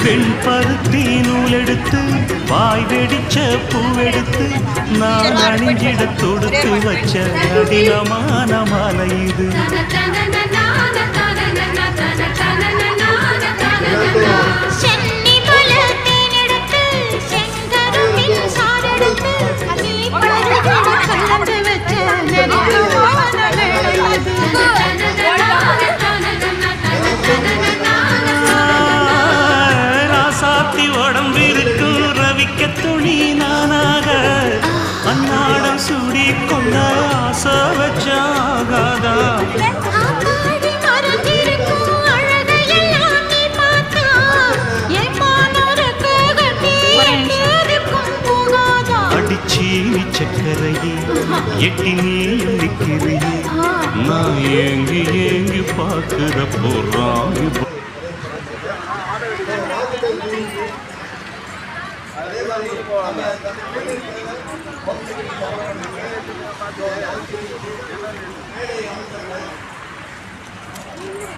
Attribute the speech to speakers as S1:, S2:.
S1: வெண்பருத்தி நூலெடுத்து வாய் வெடிச்ச பூவெடுத்து நான் அணிஞ்சிட தொடுத்து வச்ச அதிகமான மாலை இது. ராசாத்தி உடம்பிருக்கும் ரவிக்க துணி நானாக அன்னாடம் சூடி கொண்ட ஆசை வச்சாகாதா. அடிச்சீனி சக்கரையே எட்டி நீயும் நிற்கிறியே நான் ஏங்கி ஏங்கி பார்க்கிற போறாங்க.